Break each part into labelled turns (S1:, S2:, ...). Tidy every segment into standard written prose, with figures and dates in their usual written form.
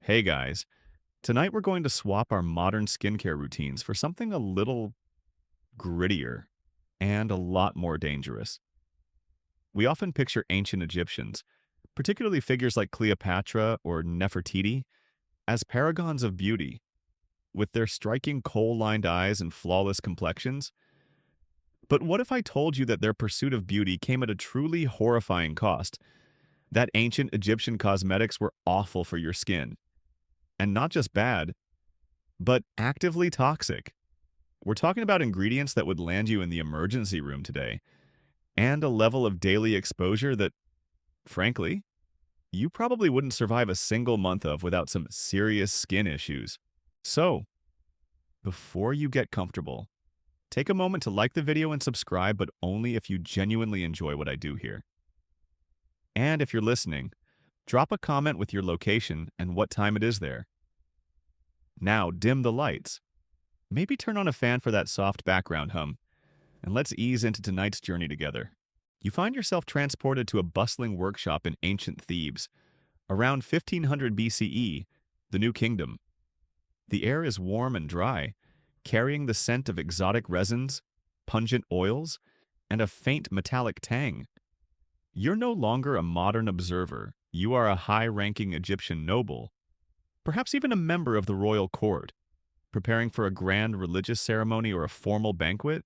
S1: Hey guys, tonight we're going to swap our modern skincare routines for something a little grittier and a lot more dangerous. We often picture ancient Egyptians, particularly figures like Cleopatra or Nefertiti, as paragons of beauty. With their striking kohl-lined eyes and flawless complexions. But what if I told you that their pursuit of beauty came at a truly horrifying cost? That ancient Egyptian cosmetics were awful for your skin. And not just bad, but actively toxic. We're talking about ingredients that would land you in the emergency room today, and a level of daily exposure that, frankly, you probably wouldn't survive a single month of without some serious skin issues. So, before you get comfortable, take a moment to like the video and subscribe, but only if you genuinely enjoy what I do here. And if you're listening, drop a comment with your location and what time it is there. Now, dim the lights. Maybe turn on a fan for that soft background hum, and let's ease into tonight's journey together. You find yourself transported to a bustling workshop in ancient Thebes, around 1500 BCE, the New Kingdom. The air is warm and dry, carrying the scent of exotic resins, pungent oils, and a faint metallic tang. You're no longer a modern observer. You are a high-ranking Egyptian noble, perhaps even a member of the royal court, preparing for a grand religious ceremony or a formal banquet.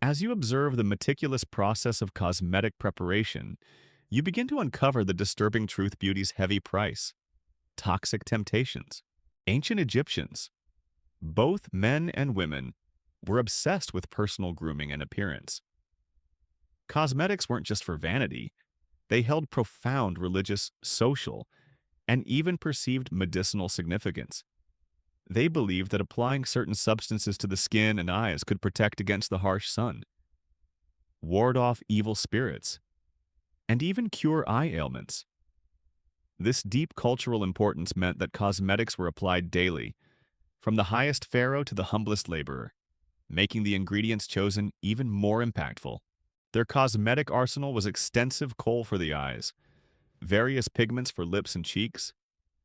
S1: As you observe the meticulous process of cosmetic preparation, you begin to uncover the disturbing truth: beauty's heavy price, toxic temptations. Ancient Egyptians, both men and women, were obsessed with personal grooming and appearance. Cosmetics weren't just for vanity. They held profound religious, social, and even perceived medicinal significance. They believed that applying certain substances to the skin and eyes could protect against the harsh sun, ward off evil spirits, and even cure eye ailments. This deep cultural importance meant that cosmetics were applied daily, from the highest pharaoh to the humblest laborer, making the ingredients chosen even more impactful. Their cosmetic arsenal was extensive: kohl for the eyes, various pigments for lips and cheeks,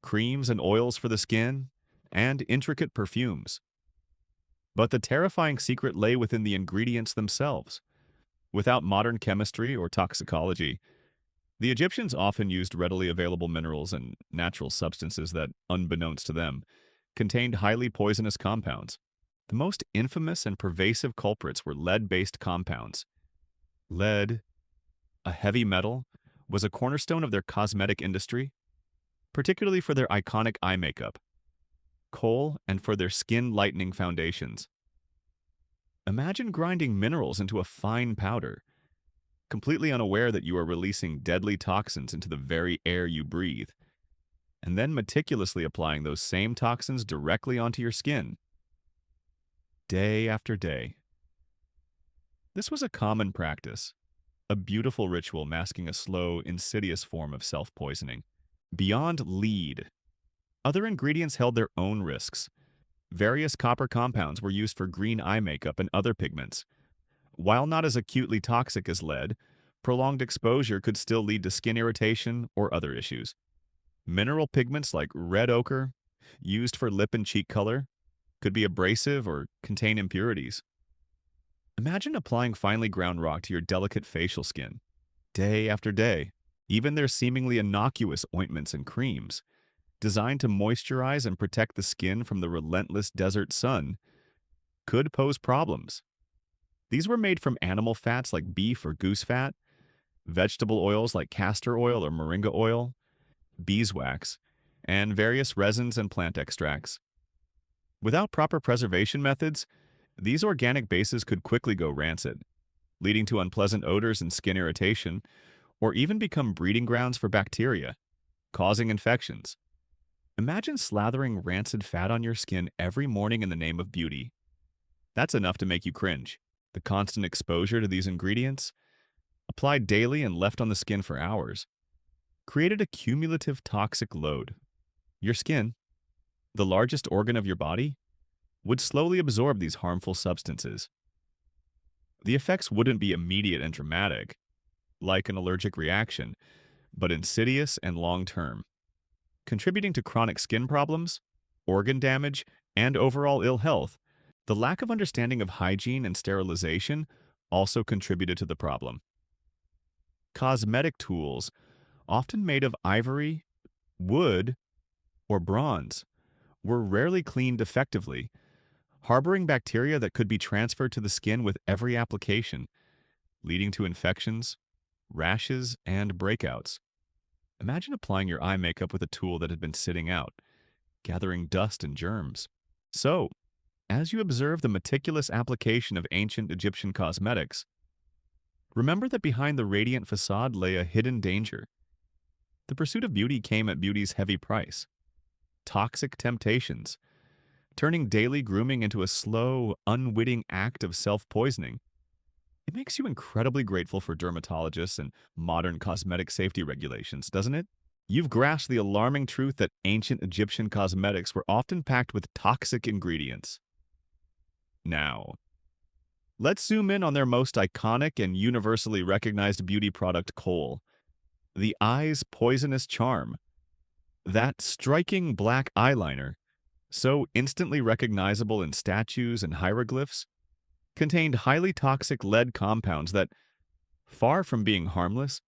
S1: creams and oils for the skin, and intricate perfumes. But the terrifying secret lay within the ingredients themselves. Without modern chemistry or toxicology, the Egyptians often used readily available minerals and natural substances that, unbeknownst to them, contained highly poisonous compounds. The most infamous and pervasive culprits were lead-based compounds. Lead, a heavy metal, was a cornerstone of their cosmetic industry, particularly for their iconic eye makeup, kohl, and for their skin-lightening foundations. Imagine grinding minerals into a fine powder, completely unaware that you are releasing deadly toxins into the very air you breathe, and then meticulously applying those same toxins directly onto your skin, day after day. This was a common practice, a beautiful ritual masking a slow, insidious form of self-poisoning. Beyond lead, other ingredients held their own risks. Various copper compounds were used for green eye makeup and other pigments. While not as acutely toxic as lead, prolonged exposure could still lead to skin irritation or other issues. Mineral pigments like red ochre, used for lip and cheek color, could be abrasive or contain impurities. Imagine applying finely ground rock to your delicate facial skin, day after day. Even their seemingly innocuous ointments and creams, designed to moisturize and protect the skin from the relentless desert sun, could pose problems. These were made from animal fats like beef or goose fat, vegetable oils like castor oil or moringa oil, beeswax, and various resins and plant extracts. Without proper preservation methods, these organic bases could quickly go rancid, leading to unpleasant odors and skin irritation, or even become breeding grounds for bacteria, causing infections. Imagine slathering rancid fat on your skin every morning in the name of beauty. That's enough to make you cringe. The constant exposure to these ingredients, applied daily and left on the skin for hours, created a cumulative toxic load. Your skin, the largest organ of your body, would slowly absorb these harmful substances. The effects wouldn't be immediate and dramatic, like an allergic reaction, but insidious and long-term. contributing to chronic skin problems, organ damage, and overall ill health. The lack of understanding of hygiene and sterilization also contributed to the problem. Cosmetic tools, often made of ivory, wood, or bronze, were rarely cleaned effectively, harboring bacteria that could be transferred to the skin with every application, leading to infections, rashes, and breakouts. Imagine applying your eye makeup with a tool that had been sitting out, gathering dust and germs. So, as you observe the meticulous application of ancient Egyptian cosmetics, remember that behind the radiant facade lay a hidden danger. The pursuit of beauty came at beauty's heavy price. Toxic temptations, turning daily grooming into a slow, unwitting act of self-poisoning. It makes you incredibly grateful for dermatologists and modern cosmetic safety regulations, doesn't it? You've grasped the alarming truth that ancient Egyptian cosmetics were often packed with toxic ingredients. Now, let's zoom in on their most iconic and universally recognized beauty product, kohl, the eye's poisonous charm. That striking black eyeliner, so instantly recognizable in statues and hieroglyphs, contained highly toxic lead compounds that, far from being harmless,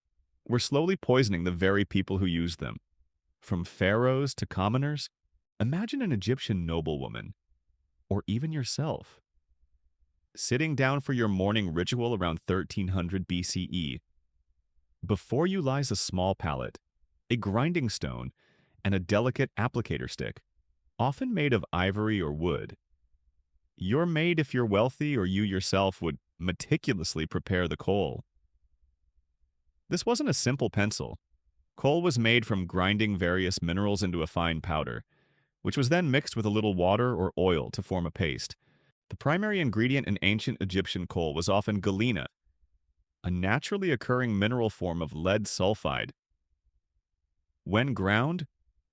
S1: were slowly poisoning the very people who used them. From pharaohs to commoners, imagine an Egyptian noblewoman, or even yourself, sitting down for your morning ritual around 1300 BCE. Before you lies a small palette, a grinding stone, and a delicate applicator stick, often made of ivory or wood. You're made if you're wealthy, or you yourself would meticulously prepare the kohl. This wasn't a simple pencil. Kohl was made from grinding various minerals into a fine powder, which was then mixed with a little water or oil to form a paste. The primary ingredient in ancient Egyptian kohl was often galena, a naturally occurring mineral form of lead sulfide. When ground,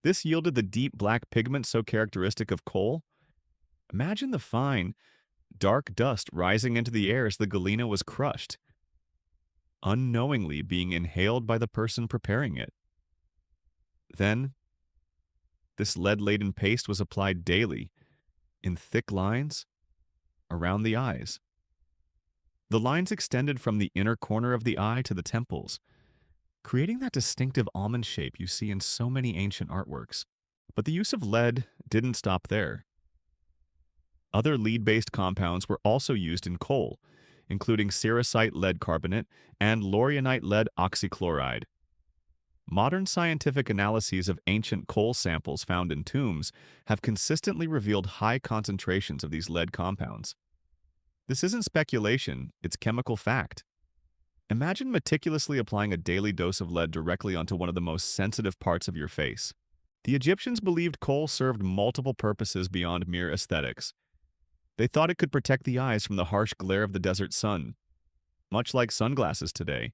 S1: this yielded the deep black pigment so characteristic of kohl. Imagine the fine, dark dust rising into the air as the galena was crushed, unknowingly being inhaled by the person preparing it. Then, this lead-laden paste was applied daily, in thick lines, around the eyes. The lines extended from the inner corner of the eye to the temples, creating that distinctive almond shape you see in so many ancient artworks. But the use of lead didn't stop there. Other lead-based compounds were also used in kohl, including cerussite lead carbonate and laurionite lead oxychloride. Modern scientific analyses of ancient kohl samples found in tombs have consistently revealed high concentrations of these lead compounds. This isn't speculation, it's chemical fact. Imagine meticulously applying a daily dose of lead directly onto one of the most sensitive parts of your face. The Egyptians believed kohl served multiple purposes beyond mere aesthetics. They thought it could protect the eyes from the harsh glare of the desert sun, much like sunglasses today.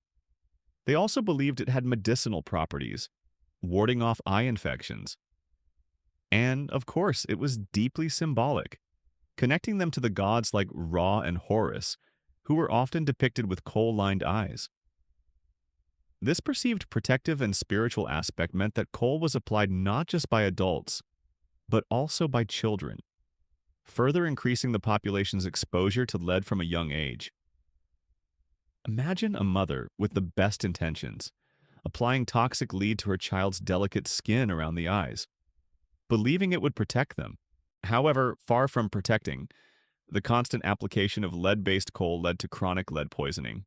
S1: They also believed it had medicinal properties, warding off eye infections. And, of course, it was deeply symbolic, connecting them to the gods like Ra and Horus, who were often depicted with kohl-lined eyes. This perceived protective and spiritual aspect meant that kohl was applied not just by adults, but also by children, further increasing the population's exposure to lead from a young age. Imagine a mother with the best intentions, applying toxic lead to her child's delicate skin around the eyes, believing it would protect them. However, far from protecting, the constant application of lead-based kohl led to chronic lead poisoning.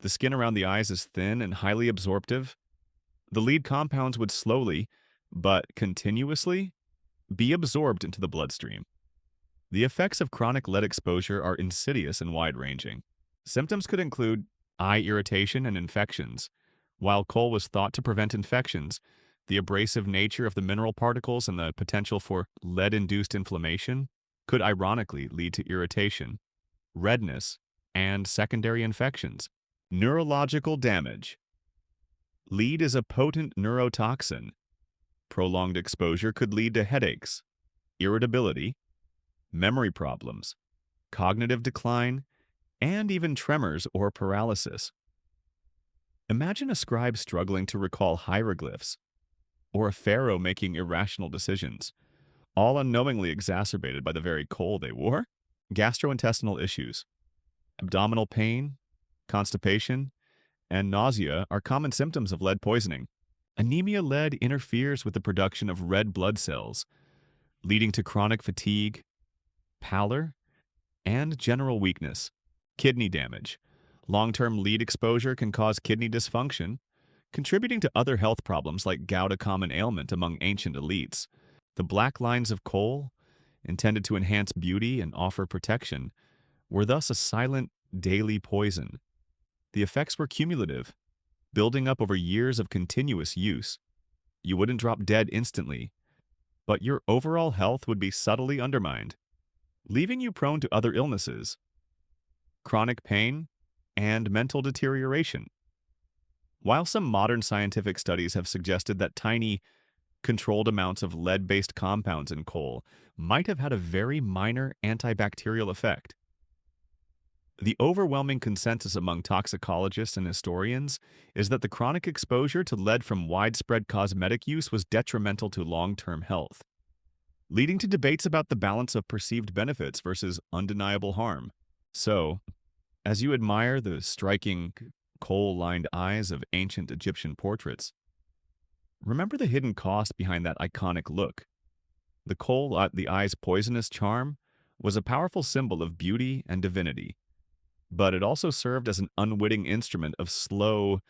S1: The skin around the eyes is thin and highly absorptive. The lead compounds would slowly, but continuously, be absorbed into the bloodstream. The effects of chronic lead exposure are insidious and wide-ranging. Symptoms could include eye irritation and infections. While kohl was thought to prevent infections, the abrasive nature of the mineral particles and the potential for lead-induced inflammation could ironically lead to irritation, redness, and secondary infections. Neurological damage. Lead is a potent neurotoxin. Prolonged exposure could lead to headaches, irritability, memory problems, cognitive decline, and even tremors or paralysis. Imagine a scribe struggling to recall hieroglyphs. or a pharaoh making irrational decisions, all unknowingly exacerbated by the very kohl they wore. Gastrointestinal issues, abdominal pain, constipation, and nausea are common symptoms of lead poisoning. Anemia lead interferes with the production of red blood cells, leading to chronic fatigue, pallor, and general weakness. Kidney damage. Long-term lead exposure can cause kidney dysfunction, contributing to other health problems like gout, a common ailment among ancient elites. The black lines of kohl, intended to enhance beauty and offer protection, were thus a silent, daily poison. The effects were cumulative, building up over years of continuous use. You wouldn't drop dead instantly, but your overall health would be subtly undermined, leaving you prone to other illnesses, chronic pain, and mental deterioration. While some modern scientific studies have suggested that tiny, controlled amounts of lead-based compounds in kohl might have had a very minor antibacterial effect, the overwhelming consensus among toxicologists and historians is that the chronic exposure to lead from widespread cosmetic use was detrimental to long-term health, leading to debates about the balance of perceived benefits versus undeniable harm. So, as you admire the striking kohl-lined eyes of ancient Egyptian portraits, remember the hidden cost behind that iconic look. The kohl at the eye's poisonous charm was a powerful symbol of beauty and divinity, but it also served as an unwitting instrument of slow,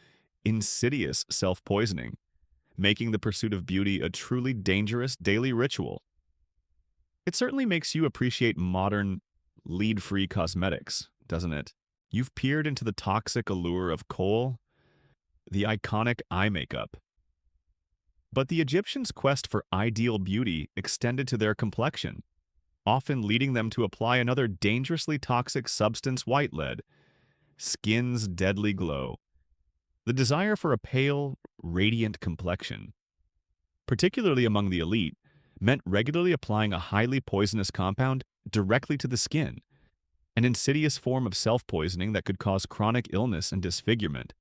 S1: insidious self-poisoning, making the pursuit of beauty a truly dangerous daily ritual. It certainly makes you appreciate modern, lead-free cosmetics, doesn't it? You've peered into the toxic allure of kohl, the iconic eye makeup. But the Egyptians' quest for ideal beauty extended to their complexion, often leading them to apply another dangerously toxic substance, white lead, skin's deadly glow. The desire for a pale, radiant complexion, particularly among the elite, meant regularly applying a highly poisonous compound directly to the skin, an insidious form of self-poisoning that could cause chronic illness and disfigurement.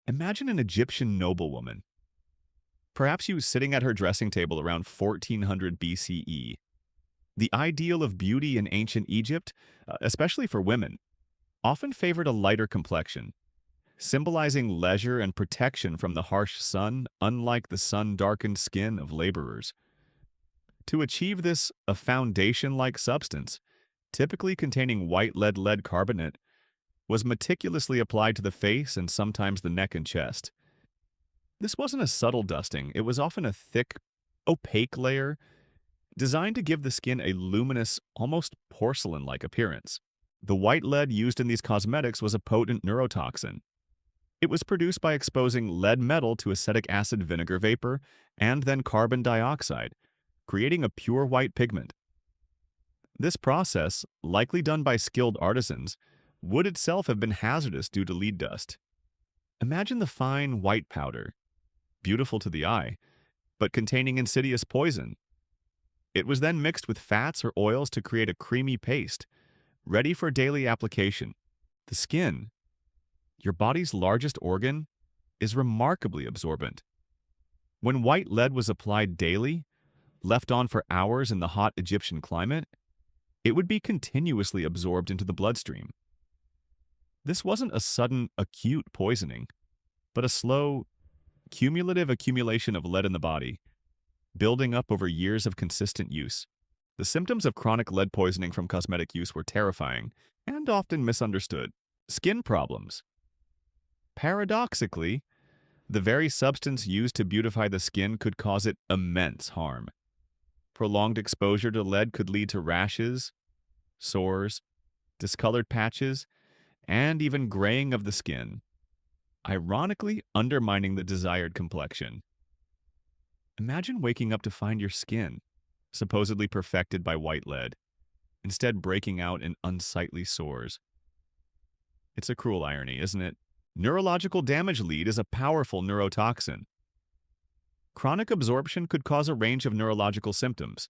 S1: Imagine an Egyptian noblewoman. Perhaps she was sitting at her dressing table around 1400 BCE. The ideal of beauty in ancient Egypt, especially for women, often favored a lighter complexion, symbolizing leisure and protection from the harsh sun, unlike the sun-darkened skin of laborers. To achieve this, a foundation-like substance, typically containing white lead carbonate, was meticulously applied to the face and sometimes the neck and chest. This wasn't a subtle dusting, it was often a thick, opaque layer designed to give the skin a luminous, almost porcelain-like appearance. The white lead used in these cosmetics was a potent neurotoxin. It was produced by exposing lead metal to acetic acid vinegar vapor and then carbon dioxide, creating a pure white pigment. This process, likely done by skilled artisans, would itself have been hazardous due to lead dust. Imagine the fine white powder, beautiful to the eye, but containing insidious poison. It was then mixed with fats or oils to create a creamy paste, ready for daily application. The skin, your body's largest organ, is remarkably absorbent. When white lead was applied daily, left on for hours in the hot Egyptian climate, it would be continuously absorbed into the bloodstream. This wasn't a sudden, acute poisoning, but a slow, cumulative accumulation of lead in the body, building up over years of consistent use. The symptoms of chronic lead poisoning from cosmetic use were terrifying and often misunderstood. Skin problems. Paradoxically, the very substance used to beautify the skin could cause it immense harm. Prolonged exposure to lead could lead to rashes, sores, discolored patches, and even graying of the skin, ironically undermining the desired complexion. Imagine waking up to find your skin, supposedly perfected by white lead, instead breaking out in unsightly sores. It's a cruel irony, isn't it? Neurological damage lead is a powerful neurotoxin. Chronic absorption could cause a range of neurological symptoms,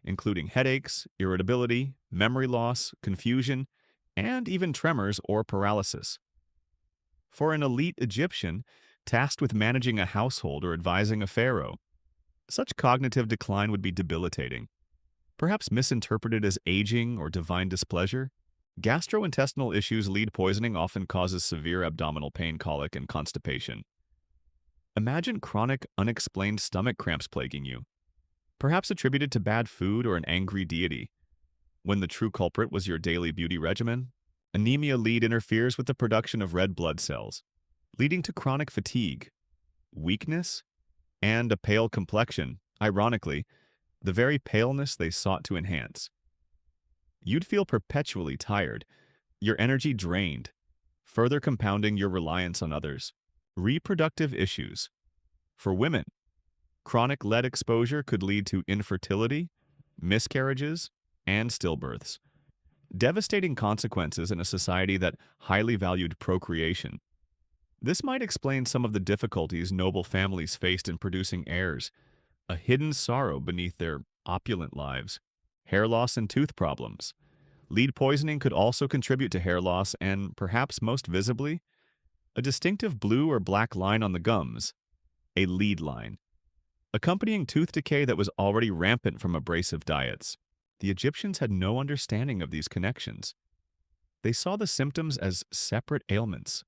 S1: including headaches, irritability, memory loss, confusion, and even tremors or paralysis. For an elite Egyptian tasked with managing a household or advising a pharaoh, Such cognitive decline would be debilitating, perhaps misinterpreted as aging or divine displeasure. Gastrointestinal issues lead poisoning often causes severe abdominal pain, colic, and constipation. Imagine chronic, unexplained stomach cramps plaguing you, perhaps attributed to bad food or an angry deity, when the true culprit was your daily beauty regimen. Anemia lead interferes with the production of red blood cells, leading to chronic fatigue, weakness, and a pale complexion, ironically, the very paleness they sought to enhance. You'd feel perpetually tired, your energy drained, further compounding your reliance on others. Reproductive issues. For women, chronic lead exposure could lead to infertility, miscarriages, and stillbirths. Devastating consequences in a society that highly valued procreation. This might explain some of the difficulties noble families faced in producing heirs, a hidden sorrow beneath their opulent lives. Hair loss and tooth problems. Lead poisoning could also contribute to hair loss and, perhaps most visibly, a distinctive blue or black line on the gums, a lead line, accompanying tooth decay that was already rampant from abrasive diets. The Egyptians had no understanding of these connections. They saw the symptoms as separate ailments,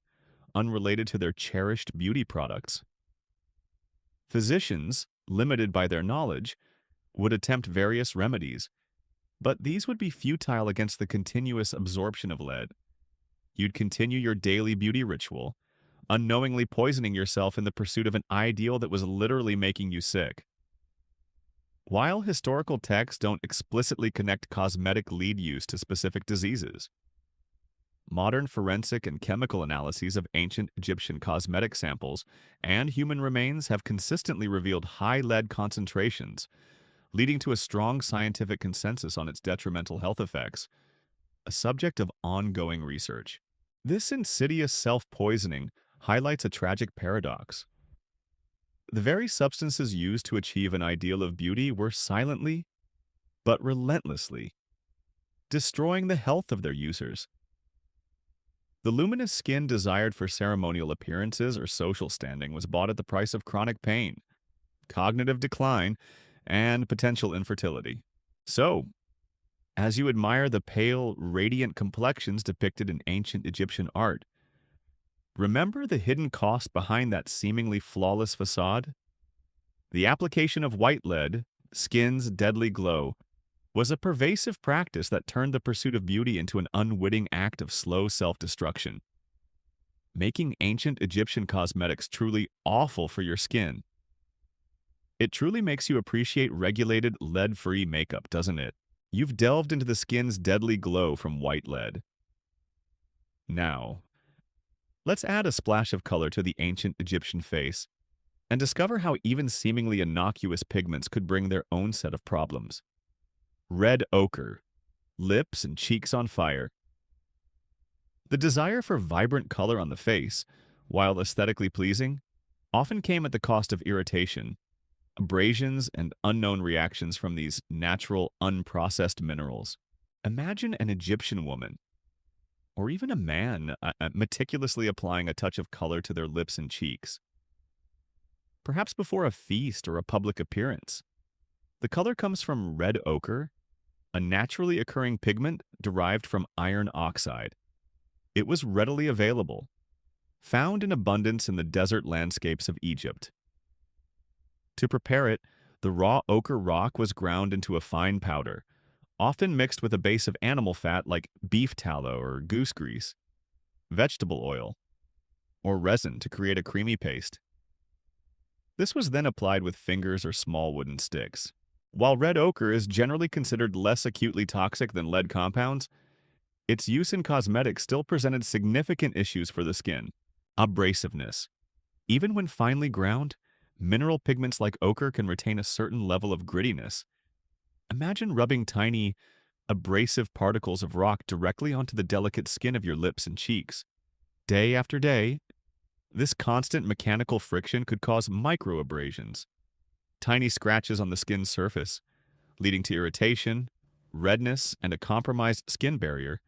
S1: unrelated to their cherished beauty products. Physicians, limited by their knowledge, would attempt various remedies, but these would be futile against the continuous absorption of lead. You'd continue your daily beauty ritual, unknowingly poisoning yourself in the pursuit of an ideal that was literally making you sick. While historical texts don't explicitly connect cosmetic lead use to specific diseases, modern forensic and chemical analyses of ancient Egyptian cosmetic samples and human remains have consistently revealed high lead concentrations, leading to a strong scientific consensus on its detrimental health effects, a subject of ongoing research. This insidious self-poisoning highlights a tragic paradox. The very substances used to achieve an ideal of beauty were silently, but relentlessly, destroying the health of their users. The luminous skin desired for ceremonial appearances or social standing was bought at the price of chronic pain, cognitive decline, and potential infertility. So, as you admire the pale, radiant complexions depicted in ancient Egyptian art, remember the hidden cost behind that seemingly flawless facade? The application of white lead, skin's deadly glow, was a pervasive practice that turned the pursuit of beauty into an unwitting act of slow self-destruction, making ancient Egyptian cosmetics truly awful for your skin. It truly makes you appreciate regulated, lead-free makeup, doesn't it? You've delved into the skin's deadly glow from white lead. Now, let's add a splash of color to the ancient Egyptian face and discover how even seemingly innocuous pigments could bring their own set of problems. Red ochre, lips and cheeks on fire. The desire for vibrant color on the face, while aesthetically pleasing, often came at the cost of irritation, abrasions, and unknown reactions from these natural, unprocessed minerals. Imagine an Egyptian woman, or even a man, meticulously applying a touch of color to their lips and cheeks, perhaps before a feast or a public appearance. The color comes from red ochre, a naturally occurring pigment derived from iron oxide. It was readily available, found in abundance in the desert landscapes of Egypt. To prepare it, the raw ochre rock was ground into a fine powder, often mixed with a base of animal fat like beef tallow or goose grease, vegetable oil, or resin to create a creamy paste. This was then applied with fingers or small wooden sticks. While red ochre is generally considered less acutely toxic than lead compounds, its use in cosmetics still presented significant issues for the skin. Abrasiveness. Even when finely ground, mineral pigments like ochre can retain a certain level of grittiness. Imagine rubbing tiny, abrasive particles of rock directly onto the delicate skin of your lips and cheeks. Day after day, this constant mechanical friction could cause microabrasions, tiny scratches on the skin's surface, leading to irritation, redness, and a compromised skin barrier.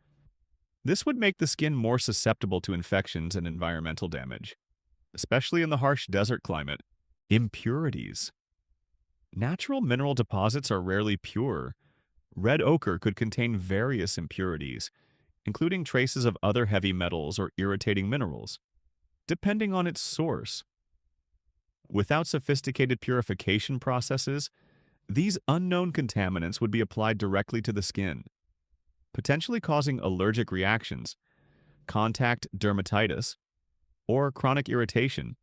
S1: This would make the skin more susceptible to infections and environmental damage, especially in the harsh desert climate. Impurities. Natural mineral deposits are rarely pure. Red ochre could contain various impurities, including traces of other heavy metals or irritating minerals, depending on its source. Without sophisticated purification processes, these unknown contaminants would be applied directly to the skin, potentially causing allergic reactions, contact dermatitis, or chronic irritation.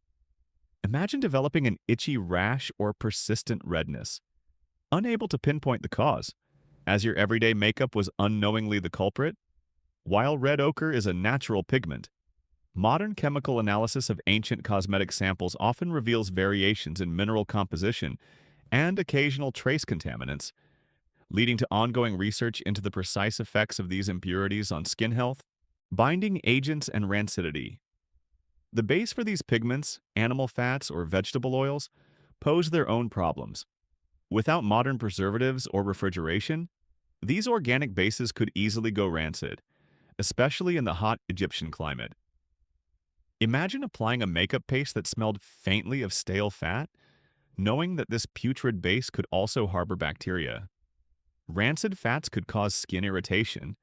S1: Imagine developing an itchy rash or persistent redness, unable to pinpoint the cause, as your everyday makeup was unknowingly the culprit. While red ochre is a natural pigment, modern chemical analysis of ancient cosmetic samples often reveals variations in mineral composition and occasional trace contaminants, leading to ongoing research into the precise effects of these impurities on skin health, binding agents, and rancidity. The base for these pigments, animal fats or vegetable oils, pose their own problems. Without modern preservatives or refrigeration, these organic bases could easily go rancid, especially in the hot Egyptian climate. Imagine applying a makeup paste that smelled faintly of stale fat, knowing that this putrid base could also harbor bacteria. Rancid fats could cause skin irritation,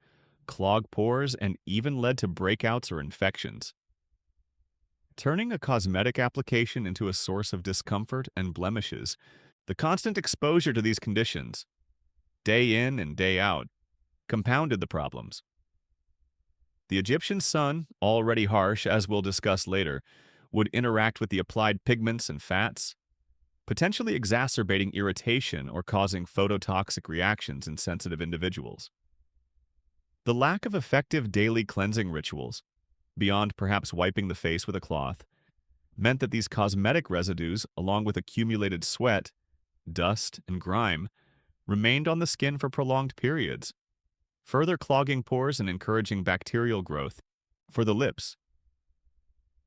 S1: clog pores, and even lead to breakouts or infections. Turning a cosmetic application into a source of discomfort and blemishes, the constant exposure to these conditions, day in and day out, compounded the problems. The Egyptian sun, already harsh as we'll discuss later, would interact with the applied pigments and fats, potentially exacerbating irritation or causing phototoxic reactions in sensitive individuals. The lack of effective daily cleansing rituals, beyond perhaps wiping the face with a cloth, meant that these cosmetic residues, along with accumulated sweat, dust, and grime, remained on the skin for prolonged periods, further clogging pores and encouraging bacterial growth. For the lips,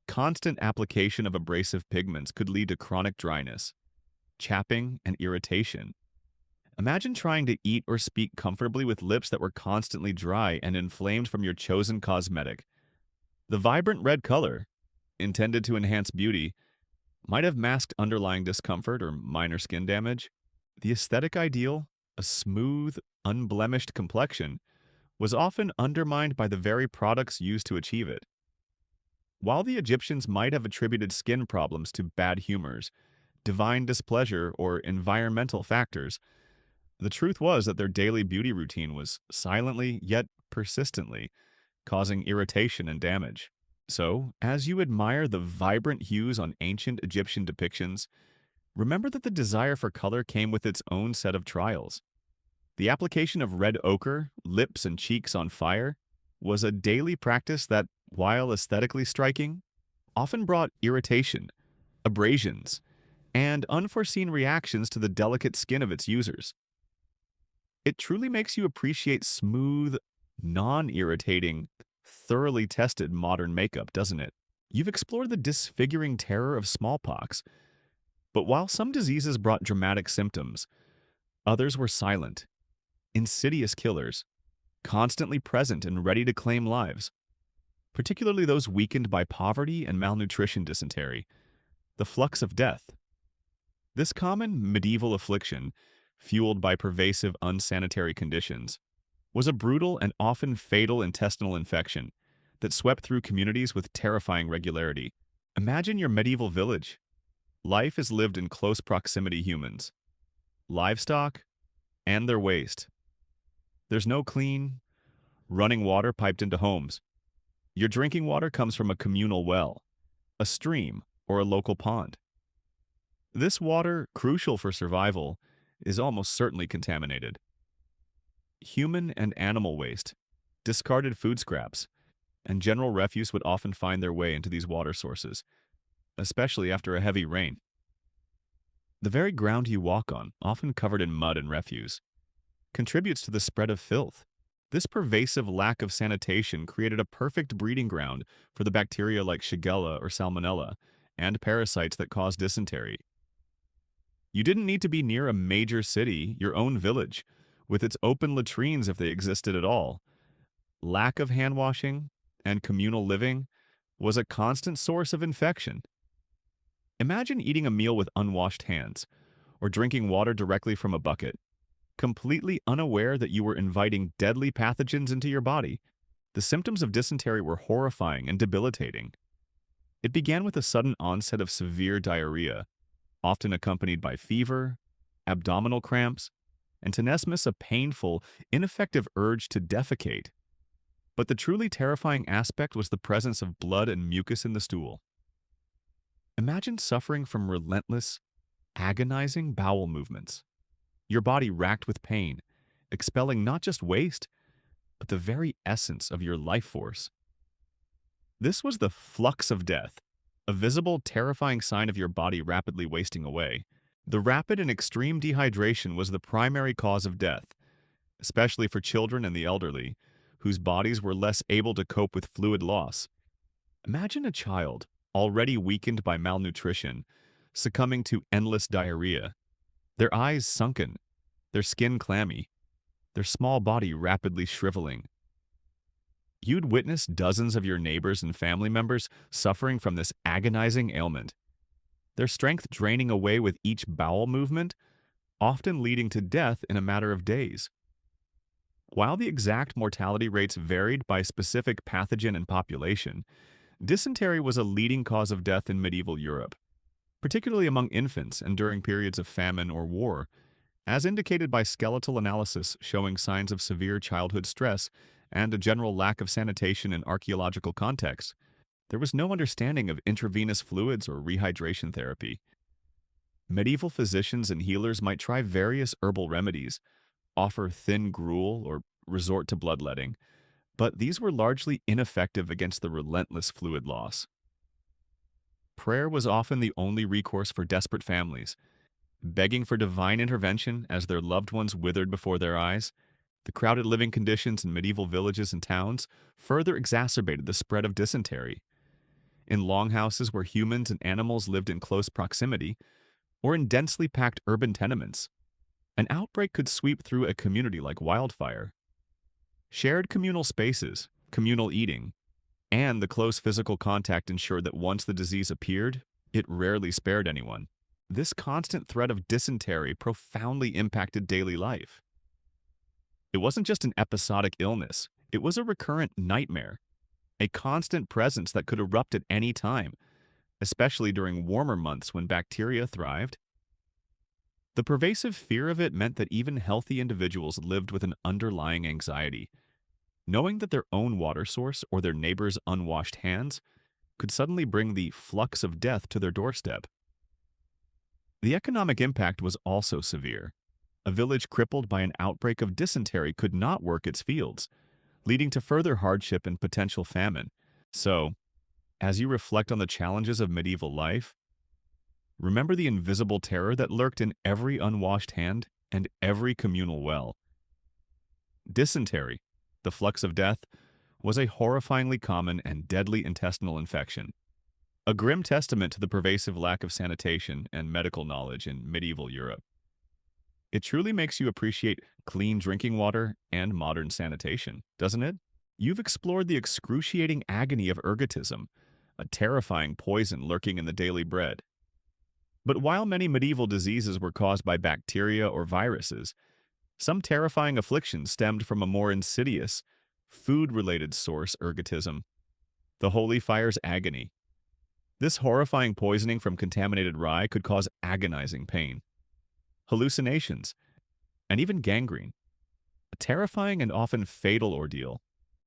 S1: constant application of abrasive pigments could lead to chronic dryness, chapping, and irritation. Imagine trying to eat or speak comfortably with lips that were constantly dry and inflamed from your chosen cosmetic. The vibrant red color, intended to enhance beauty, might have masked underlying discomfort or minor skin damage. The aesthetic ideal, a smooth, unblemished complexion, was often undermined by the very products used to achieve it. While the Egyptians might have attributed skin problems to bad humors, divine displeasure, or environmental factors, the truth was that their daily beauty routine was silently yet persistently causing irritation and damage. So, as you admire the vibrant hues on ancient Egyptian depictions, remember that the desire for color came with its own set of trials. The application of red ochre, lips and cheeks on fire, was a daily practice that, while aesthetically striking, often brought irritation, abrasions, and unforeseen reactions to the delicate skin of its users. It truly makes you appreciate smooth, non-irritating, thoroughly tested modern makeup, doesn't it? You've explored the disfiguring terror of smallpox, but while some diseases brought dramatic symptoms, others were silent, insidious killers, constantly present and ready to claim lives, particularly those weakened by poverty and malnutrition. Dysentery, the flux of death. This common medieval affliction, fueled by pervasive unsanitary conditions, was a brutal and often fatal intestinal infection that swept through communities with terrifying regularity. Imagine your medieval village. Life is lived in close proximity to humans, livestock, and their waste. There's no clean, running water piped into homes. Your drinking water comes from a communal well, a stream, or a local pond. This water, crucial for survival, is almost certainly contaminated. Human and animal waste, discarded food scraps, and general refuse would often find their way into these water sources, especially after a heavy rain. The very ground you walk on, often covered in mud and refuse, contributes to the spread of filth. This pervasive lack of sanitation created a perfect breeding ground for the bacteria like Shigella or Salmonella and parasites that cause dysentery. You didn't need to be near a major city, your own village, with its open latrines if they existed at all. Lack of hand washing and communal living was a constant source of infection. Imagine eating a meal with unwashed hands, or drinking water directly from a bucket, completely unaware that you were inviting deadly pathogens into your body. The symptoms of dysentery were horrifying and debilitating. It began with a sudden onset of severe diarrhea, often accompanied by fever, abdominal cramps, and tenesmus, a painful, ineffective urge to defecate. But the truly terrifying aspect was the presence of blood and mucus in the stool. Imagine suffering from relentless, agonizing bowel movements, your body racked with pain, expelling not just waste, but the very essence of your life force. This was the flux of death, a visible, terrifying sign of your body rapidly wasting away. The rapid and extreme dehydration was the primary cause of death, especially for children and the elderly, whose bodies were less able to cope with fluid loss. Imagine a child, already weakened by malnutrition, succumbing to endless diarrhea, their eyes sunken, their skin clammy, their small body rapidly shriveling. You'd witness dozens of your neighbors and family members suffering from this agonizing ailment, their strength draining away with each bowel movement, often leading to death in a matter of days. While the exact mortality rates varied by specific pathogen and population, dysentery was a leading cause of death in medieval Europe, particularly among infants and during periods of famine or war, as indicated by skeletal analysis showing signs of severe childhood stress and a general lack of sanitation in archaeological contexts. There was no understanding of intravenous fluids or rehydration therapy. Medieval physicians and healers might try various herbal remedies, offer thin gruel, or resort to bloodletting, but these were largely ineffective against the relentless fluid loss. Prayer was often the only recourse for desperate families, begging for divine intervention as their loved ones withered before their eyes. The crowded living conditions in medieval villages and towns further exacerbated the spread of dysentery. In longhouses where humans and animals lived in close proximity, or in densely packed urban tenements, an outbreak could sweep through a community like wildfire. Shared communal spaces, communal eating, and the close physical contact ensured that once the disease appeared, it rarely spared anyone. This constant threat of dysentery profoundly impacted daily life. It wasn't just an episodic illness, it was a recurrent nightmare, a constant presence that could erupt at any time, especially during warmer months when bacteria thrived. The pervasive fear of it meant that even healthy individuals lived with an underlying anxiety, knowing that their own water source or their neighbor's unwashed hands could suddenly bring the flux of death to their doorstep. The economic impact was also severe. A village crippled by an outbreak of dysentery could not work its fields, leading to further hardship and potential famine. So, as you reflect on the challenges of medieval life, remember the invisible terror that lurked in every unwashed hand and every communal well. Dysentery, the flux of death, was a horrifyingly common and deadly intestinal infection, a grim testament to the pervasive lack of sanitation and medical knowledge in medieval Europe. It truly makes you appreciate clean drinking water and modern sanitation, doesn't it? You've explored the excruciating agony of ergotism, a terrifying poison lurking in the daily bread. But while many medieval diseases were caused by bacteria or viruses, some terrifying afflictions stemmed from a more insidious, food-related source: ergotism, the holy fire's agony. This horrifying poisoning from contaminated rye could cause agonizing pain, hallucinations, and even gangrene, a terrifying and often fatal ordeal.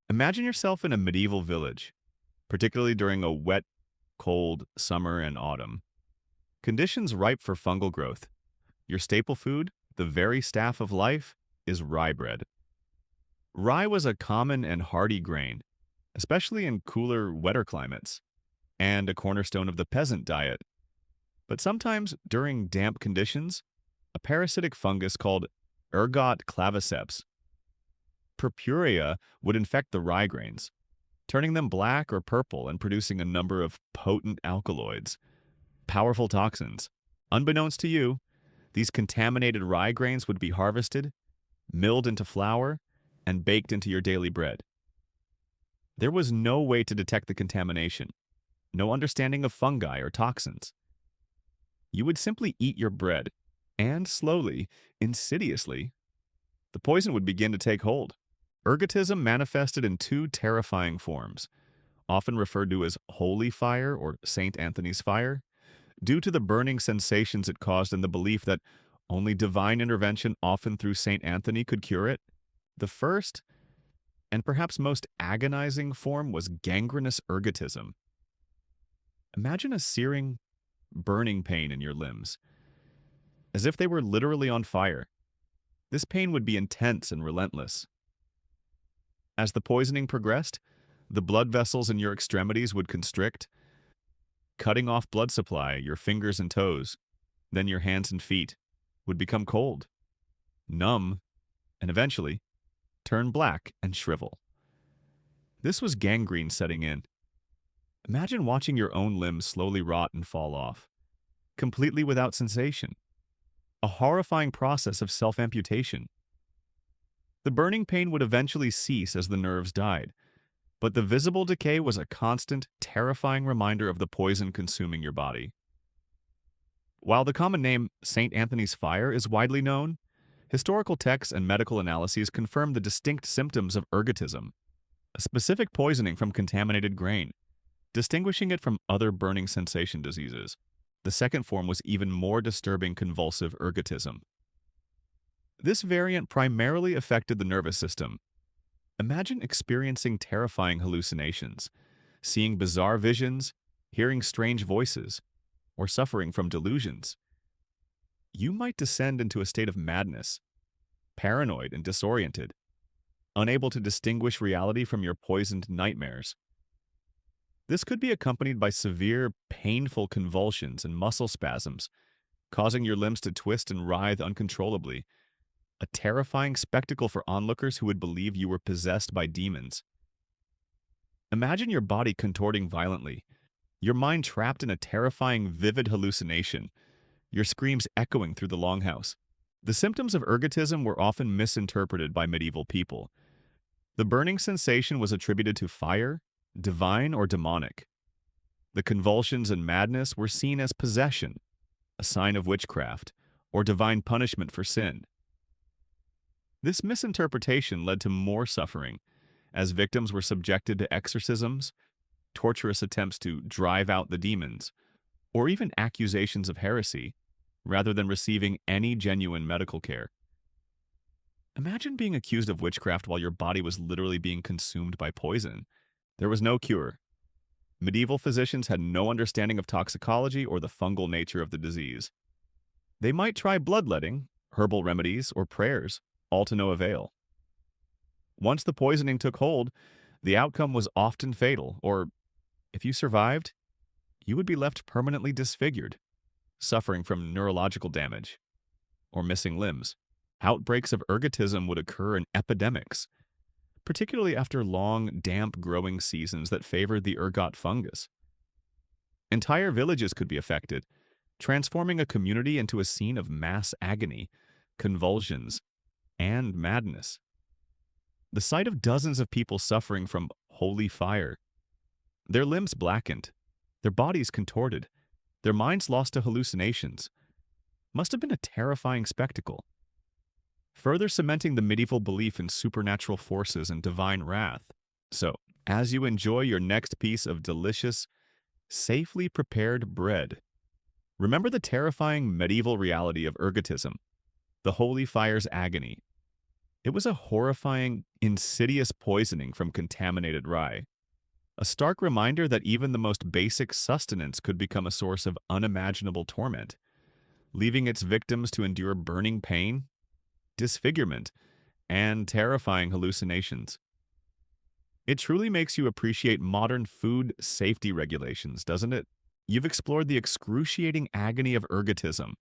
S1: Imagine yourself in a medieval village, particularly during a wet, cold summer and autumn. Conditions ripe for fungal growth. Your staple food, the very staff of life, is rye bread. Rye was a common and hardy grain, especially in cooler, wetter climates, and a cornerstone of the peasant diet. But sometimes, during damp conditions, a parasitic fungus called ergot claviceps purpurea would infect the rye grains, turning them black or purple and producing a number of potent alkaloids, powerful toxins. Unbeknownst to you, these contaminated rye grains would be harvested, milled into flour, and baked into your daily bread. There was no way to detect the contamination, no understanding of fungi or toxins. You would simply eat your bread, And slowly, insidiously, the poison would begin to take hold. Ergotism manifested in two terrifying forms, often referred to as holy fire or St. Anthony's fire, due to the burning sensations it caused and the belief that only divine intervention, often through St. Anthony, could cure it. The first, and perhaps most agonizing form, was gangrenous ergotism. Imagine a searing, burning pain in your limbs, as if they were literally on fire. This pain would be intense and relentless. As the poisoning progressed, the blood vessels in your extremities would constrict, cutting off blood supply, your fingers and toes. Then your hands and feet would become cold, numb, and eventually turn black and shrivel. This was gangrene setting in. Imagine watching your own limbs slowly rot and fall off, completely without sensation. A horrifying process of self-amputation. The burning pain would eventually cease as the nerves died, but the visible decay was a constant, terrifying reminder of the poison consuming your body. While the common name St. Anthony's fire is widely known, historical texts and medical analyses confirm the distinct symptoms of ergotism, a specific poisoning from contaminated grain, distinguishing it from other burning sensation diseases. The second form was even more disturbing: convulsive ergotism. This variant primarily affected the nervous system. Imagine experiencing terrifying hallucinations, seeing bizarre visions, hearing strange voices, or suffering from delusions. You might descend into a state of madness, paranoid and disoriented, unable to distinguish reality from your poisoned nightmares. This could be accompanied by severe, painful convulsions and muscle spasms, causing your limbs to twist and writhe uncontrollably, a terrifying spectacle for onlookers who would believe you were possessed by demons. Imagine your body contorting violently, your mind trapped in a terrifying, vivid hallucination, your screams echoing through the longhouse. The symptoms of ergotism were often misinterpreted by medieval people. The burning sensation was attributed to fire, divine or demonic. The convulsions and madness were seen as possession, a sign of witchcraft, or divine punishment for sin. This misinterpretation led to more suffering, as victims were subjected to exorcisms, torturous attempts to drive out the demons, or even accusations of heresy, rather than receiving any genuine medical care. Imagine being accused of witchcraft while your body was literally being consumed by poison. There was no cure. Medieval physicians had no understanding of toxicology or the fungal nature of the disease. They might try bloodletting, herbal remedies, or prayers, all to no avail. Once the poisoning took hold, the outcome was often fatal, or, if you survived, you would be left permanently disfigured, suffering from neurological damage, or missing limbs. Outbreaks of ergotism would occur in epidemics, particularly after long, damp growing seasons that favored the ergot fungus. Entire villages could be affected, transforming a community into a scene of mass agony, convulsions, and madness. The sight of dozens of people suffering from holy fire, their limbs blackened, their bodies contorted, their minds lost to hallucinations, must have been a terrifying spectacle, further cementing the medieval belief in supernatural forces and divine wrath. So, as you enjoy your next piece of delicious, safely prepared bread, remember the terrifying medieval reality of ergotism, the holy fire's agony. It was a horrifying, insidious poisoning from contaminated rye, a stark reminder that even the most basic sustenance could become a source of unimaginable torment, leaving its victims to endure burning pain, disfigurement, and terrifying hallucinations. It truly makes you appreciate modern food safety regulations, doesn't it? You've explored the excruciating agony of ergotism,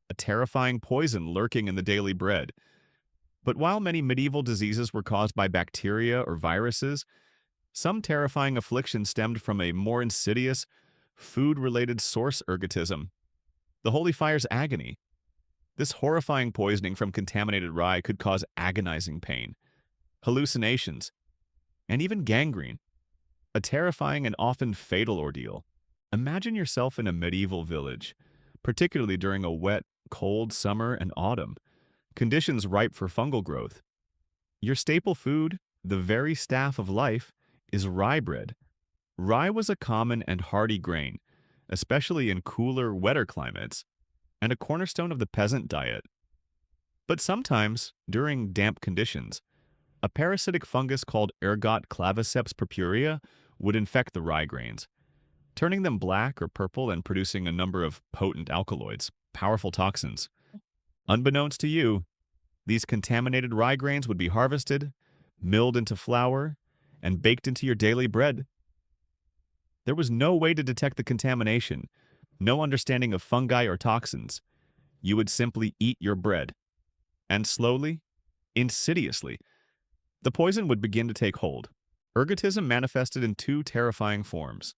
S1: a terrifying poison lurking in the daily bread. But while many medieval diseases were caused by bacteria or viruses, some terrifying affliction stemmed from a more insidious, food-related source: ergotism, the holy fire's agony. This horrifying poisoning from contaminated rye could cause agonizing pain, hallucinations, and even gangrene, a terrifying and often fatal ordeal. Imagine yourself in a medieval village, particularly during a wet, cold summer and autumn, conditions ripe for fungal growth. Your staple food, the very staff of life, is rye bread. Rye was a common and hardy grain, especially in cooler, wetter climates, and a cornerstone of the peasant diet. But sometimes, during damp conditions, a parasitic fungus called ergot claviceps purpurea would infect the rye grains, turning them black or purple and producing a number of potent alkaloids, powerful toxins. Unbeknownst to you, these contaminated rye grains would be harvested, milled into flour, and baked into your daily bread. There was no way to detect the contamination, no understanding of fungi or toxins. You would simply eat your bread. And slowly, insidiously, the poison would begin to take hold. Ergotism manifested in two terrifying forms,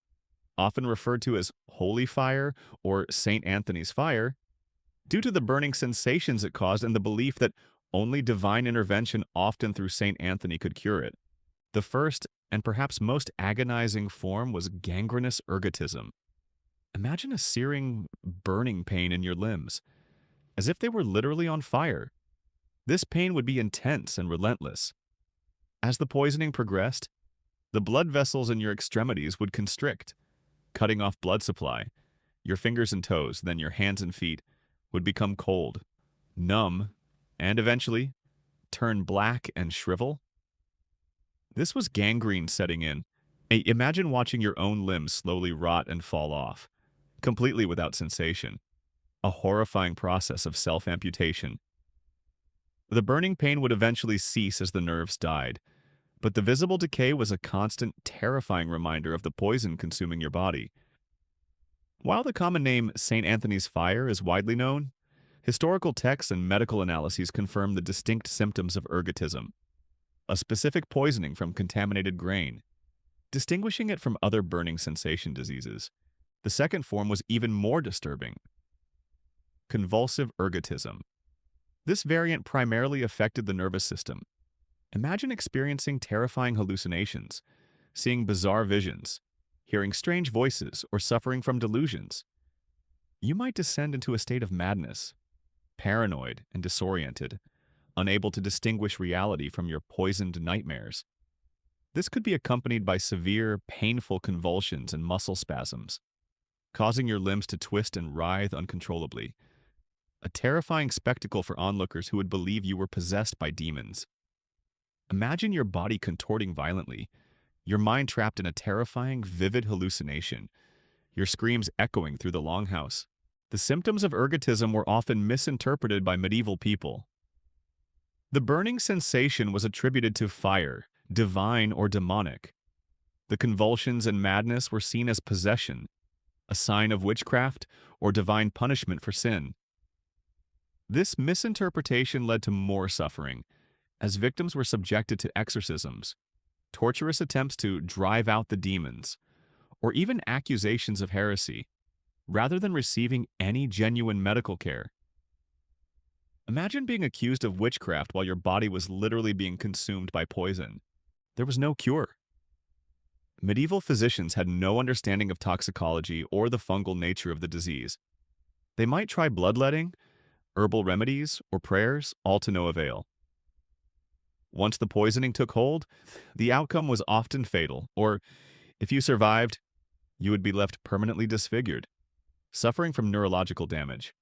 S1: often referred to as holy fire or St. Anthony's fire, due to the burning sensations it caused and the belief that only divine intervention, often through St. Anthony, could cure it. The first and perhaps most agonizing form was gangrenous ergotism. Imagine a searing, burning pain in your limbs, as if they were literally on fire. This pain would be intense and relentless. As the poisoning progressed, the blood vessels in your extremities would constrict, cutting off blood supply. Your fingers and toes, then your hands and feet, would become cold, numb, and eventually turn black and shrivel. This was gangrene setting in. Imagine watching your own limbs slowly rot and fall off, completely without sensation. A horrifying process of self-amputation. The burning pain would eventually cease as the nerves died, but the visible decay was a constant, terrifying reminder of the poison consuming your body. While the common name St. Anthony's fire is widely known, historical texts and medical analyses confirm the distinct symptoms of ergotism, a specific poisoning from contaminated grain, distinguishing it from other burning sensation diseases. The second form was even more disturbing: convulsive ergotism. This variant primarily affected the nervous system. Imagine experiencing terrifying hallucinations, seeing bizarre visions, hearing strange voices, or suffering from delusions. You might descend into a state of madness, paranoid and disoriented, unable to distinguish reality from your poisoned nightmares. This could be accompanied by severe, painful convulsions and muscle spasms, causing your limbs to twist and writhe uncontrollably. A terrifying spectacle for onlookers who would believe you were possessed by demons. Imagine your body contorting violently, your mind trapped in a terrifying, vivid hallucination, your screams echoing through the longhouse. The symptoms of ergotism were often misinterpreted by medieval people. The burning sensation was attributed to fire, divine or demonic. The convulsions and madness were seen as possession, a sign of witchcraft or divine punishment for sin. This misinterpretation led to more suffering, as victims were subjected to exorcisms, torturous attempts to drive out the demons, or even accusations of heresy, rather than receiving any genuine medical care. Imagine being accused of witchcraft while your body was literally being consumed by poison. There was no cure. Medieval physicians had no understanding of toxicology or the fungal nature of the disease. They might try bloodletting, herbal remedies, or prayers, all to no avail. Once the poisoning took hold, the outcome was often fatal, or, if you survived, you would be left permanently disfigured, suffering from neurological damage,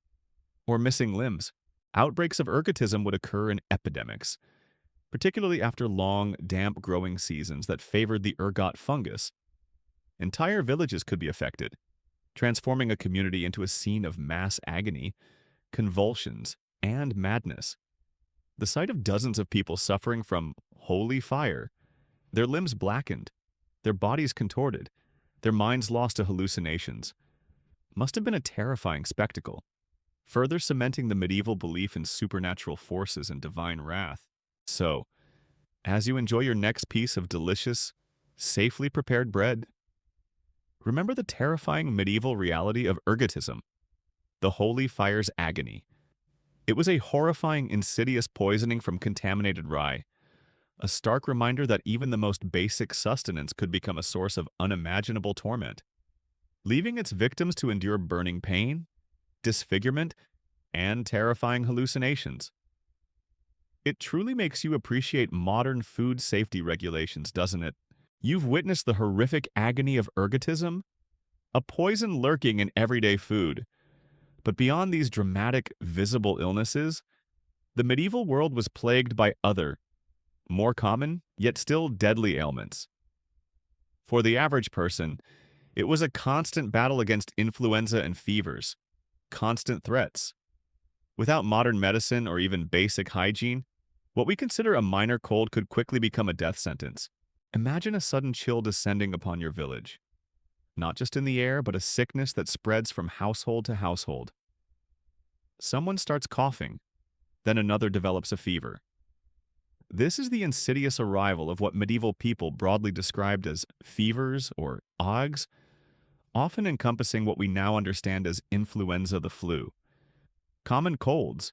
S1: or missing limbs. Outbreaks of ergotism would occur in epidemics, particularly after long, damp growing seasons that favored the ergot fungus. Entire villages could be affected, transforming a community into a scene of mass agony, convulsions, and madness. The sight of dozens of people suffering from holy fire, their limbs blackened, their bodies contorted, their minds lost to hallucinations, must have been a terrifying spectacle, further cementing the medieval belief in supernatural forces and divine wrath. So, as you enjoy your next piece of delicious, safely prepared bread, remember the terrifying medieval reality of ergotism, the holy fire's agony. It was a horrifying, insidious poisoning from contaminated rye, a stark reminder that even the most basic sustenance could become a source of unimaginable torment, leaving its victims to endure burning pain, disfigurement, and terrifying hallucinations. It truly makes you appreciate modern food safety regulations, doesn't it? You've witnessed the horrific agony of ergotism, a poison lurking in everyday food. But beyond these dramatic, visible illnesses, the medieval world was plagued by other, more common, yet still deadly ailments. For the average person, it was a constant battle against influenza and fevers, constant threats. Without modern medicine or even basic hygiene, what we consider a minor cold could quickly become a death sentence. Imagine a sudden chill descending upon your village. Not just in the air, but a sickness that spreads from household to household. Someone starts coughing, then another develops a fever. This is the insidious arrival of what medieval people broadly described as fevers or agues, often encompassing what we now understand as influenza the flu, common colds,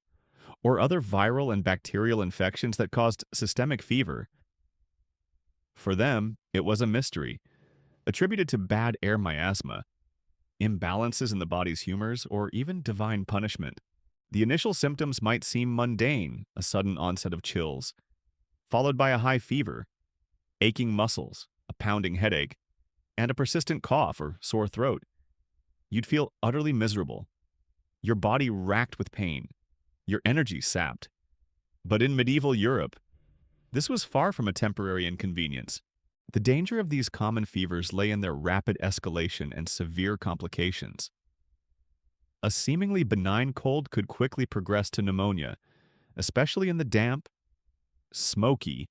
S1: or other viral and bacterial infections that caused systemic fever. For them, it was a mystery, attributed to bad air miasma, imbalances in the body's humors, or even divine punishment. The initial symptoms might seem mundane, a sudden onset of chills, followed by a high fever, aching muscles, a pounding headache, and a persistent cough or sore throat. You'd feel utterly miserable, your body racked with pain, your energy sapped. But in medieval Europe, this was far from a temporary inconvenience. The danger of these common fevers lay in their rapid escalation and severe complications. A seemingly benign cold could quickly progress to pneumonia, especially in the damp, smoky,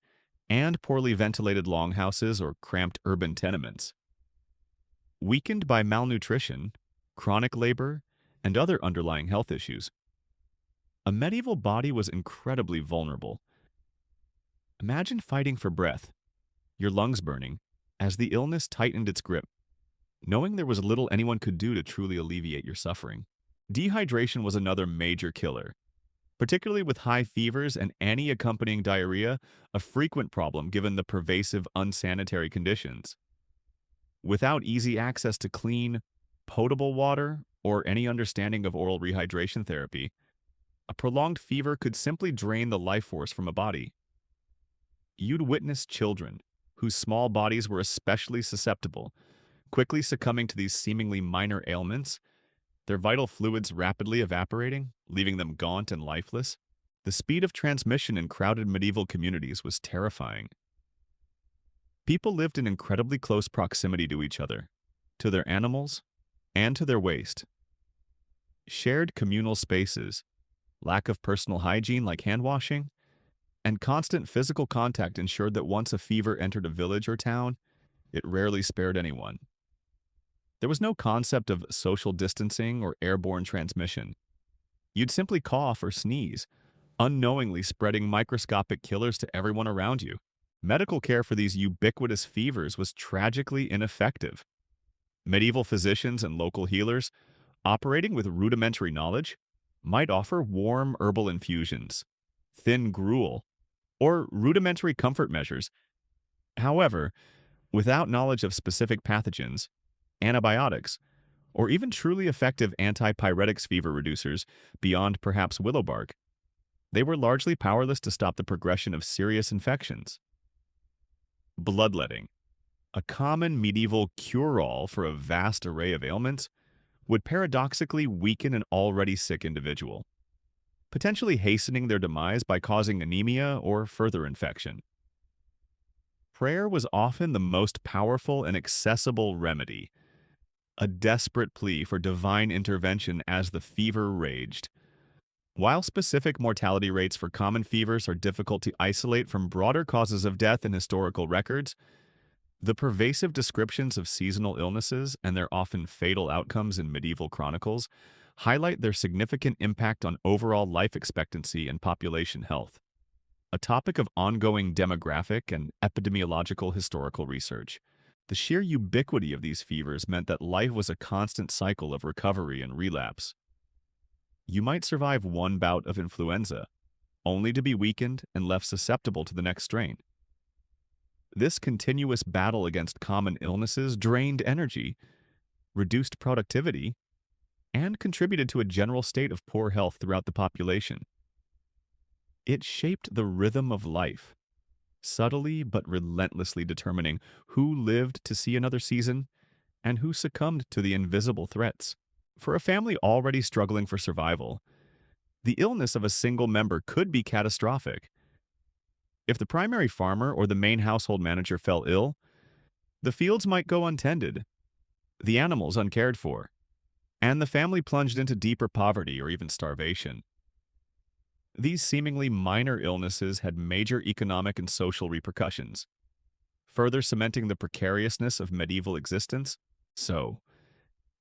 S1: and poorly ventilated longhouses or cramped urban tenements. Weakened by malnutrition, chronic labor, and other underlying health issues, a medieval body was incredibly vulnerable. Imagine fighting for breath, your lungs burning, as the illness tightened its grip, knowing there was little anyone could do to truly alleviate your suffering. Dehydration was another major killer, particularly with high fevers and any accompanying diarrhea, a frequent problem given the pervasive unsanitary conditions. Without easy access to clean, potable water or any understanding of oral rehydration therapy, a prolonged fever could simply drain the life force from a body. You'd witness children, whose small bodies were especially susceptible, quickly succumbing to these seemingly minor ailments, their vital fluids rapidly evaporating, leaving them gaunt and lifeless. The speed of transmission in crowded medieval communities was terrifying. People lived in incredibly close proximity to each other, to their animals, and to their waste. Shared communal spaces, lack of personal hygiene like hand washing, and constant physical contact ensured that once a fever entered a village or town, it rarely spared anyone. There was no concept of social distancing or airborne transmission. You'd simply cough or sneeze, unknowingly spreading microscopic killers to everyone around you. Medical care for these ubiquitous fevers was tragically ineffective. Medieval physicians and local healers, operating with rudimentary knowledge, might offer warm herbal infusions, thin gruel, or rudimentary comfort measures. However, without knowledge of specific pathogens, antibiotics, or even truly effective antipyretics fever reducers beyond perhaps willow bark, they were largely powerless to stop the progression of serious infections. Bloodletting, a common medieval cure-all for a vast array of ailments, would paradoxically weaken an already sick individual, potentially hastening their demise by causing anemia or further infection. Prayer was often the most powerful and accessible remedy, a desperate plea for divine intervention as the fever raged. While specific mortality rates for common fevers are difficult to isolate from broader causes of death in historical records, the pervasive descriptions of seasonal illnesses and their often fatal outcomes in medieval chronicles highlight their significant impact on overall life expectancy and population health, a topic of ongoing demographic and epidemiological historical research. The sheer ubiquity of these fevers meant that life was a constant cycle of recovery and relapse. You might survive one bout of influenza, only to be weakened and left susceptible to the next strain. This continuous battle against common illnesses drained energy, reduced productivity, and contributed to a general state of poor health throughout the population. It shaped the rhythm of life, subtly but relentlessly determining who lived to see another season and who succumbed to the invisible threats. For a family already struggling for survival, the illness of a single member could be catastrophic. If the primary farmer or the main household manager fell ill, the fields might go untended, the animals uncared for, and the family plunged into deeper poverty or even starvation. These seemingly minor illnesses had major economic and social repercussions, further cementing the precariousness of medieval existence. So,